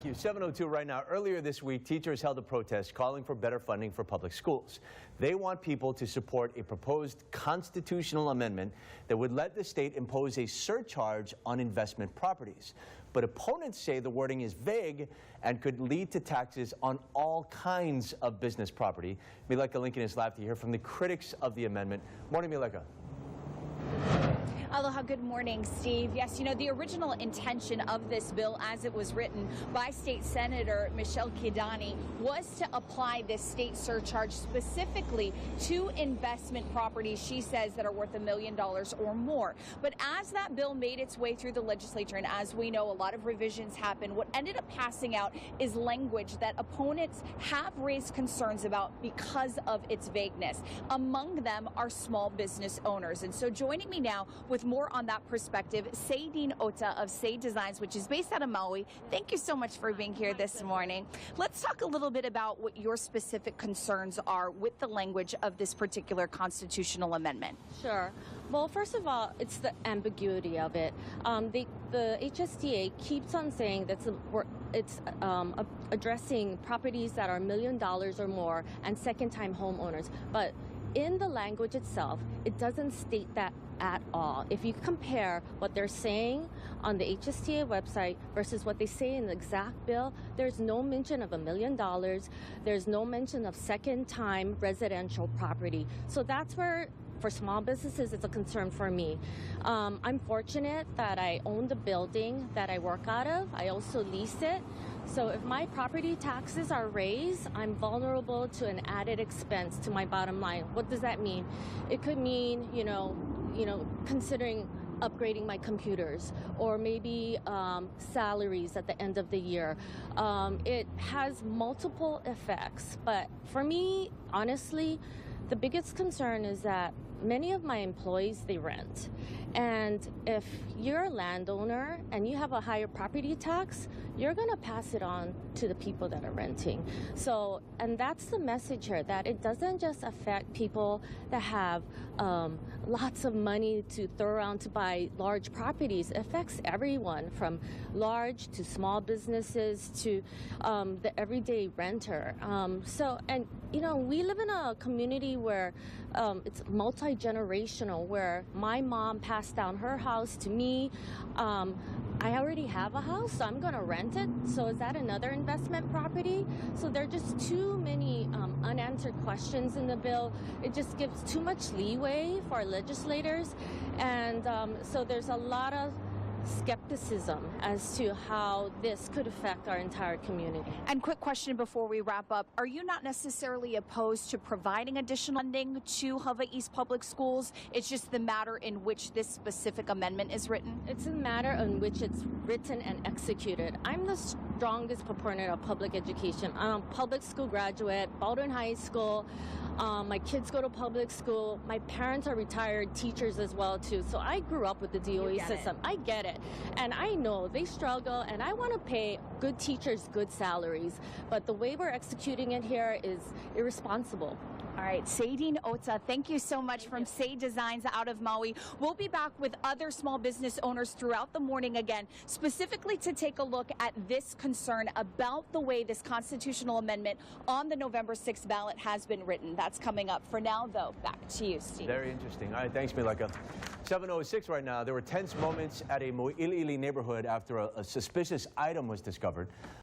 Thank you. 7:02 right now. Earlier this week, teachers held a protest calling for better funding for public schools. They want people to support a proposed constitutional amendment that would let the state impose a surcharge on investment properties. But opponents say the wording is vague and could lead to taxes on all kinds of business property. Mileka Lincoln is live to hear from the critics of the amendment. Morning, Mileka. Aloha, good morning, Steve. Yes, the original intention of this bill as it was written by State Senator Michelle Saedene was to apply this state surcharge specifically to investment properties, she says, that are worth $1 million or more. But as that bill made its way through the legislature, and as we know, a lot of revisions happened, what ended up passing out is language that opponents have raised concerns about because of its vagueness. Among them are small business owners. And so joining me now with more on that perspective, Saedene of Saedene Designs, which is based out of Maui. Thank you so much for being here this morning. Let's talk a little bit about what your specific concerns are with the language of this particular constitutional amendment. Sure. Well, first of all, it's the ambiguity of it. The HSTA keeps on saying that it's addressing properties that are $1 million or more and second-time homeowners. But in the language itself, it doesn't state that at all. If you compare what they're saying on the HSTA website versus what they say in the exact bill, there's no mention of $1 million. There's no mention of second-time residential property. So that's where, for small businesses, it's a concern for me. I'm fortunate that I own the building that I work out of. I also lease it. So if my property taxes are raised, I'm vulnerable to an added expense to my bottom line. What does that mean? It could mean, considering upgrading my computers, or maybe salaries at the end of the year. It has multiple effects, but for me, honestly, the biggest concern is that many of my employees, they rent. And if you're a landowner and you have a higher property tax, you're going to pass it on to the people that are renting. So, and that's the message here, that it doesn't just affect people that have lots of money to throw around to buy large properties. It affects everyone, from large to small businesses to the everyday renter. We live in a community where it's multi-generational, where my mom passed down her house to me. I already have a house, so I'm going to rent it. So is that another investment property? So there are just too many unanswered questions in the bill. It just gives too much leeway for our legislators. And so there's a lot of skepticism as to how this could affect our entire community. And quick question before we wrap up. Are you not necessarily opposed to providing additional funding to Hawaii's public schools? It's just the matter in which this specific amendment is written? It's a matter in which it's written and executed. I'm the strongest proponent of public education. I'm a public school graduate, Baldwin High School. My kids go to public school. My parents are retired teachers as well, too. So I grew up with the DOE system. I get it. And I know they struggle, and I want to pay good teachers good salaries. But the way we're executing it here is irresponsible. All right, Saedene, thank you so much from Saedene Designs out of Maui. We'll be back with other small business owners throughout the morning again, specifically to take a look at this concern about the way this constitutional amendment on the November 6th ballot has been written. That's coming up. For now, though, back to you, Steve. Very interesting. All right, thanks, Mileka. 7:06 right now. There were tense moments at a Mo'iliili neighborhood after a suspicious item was discovered.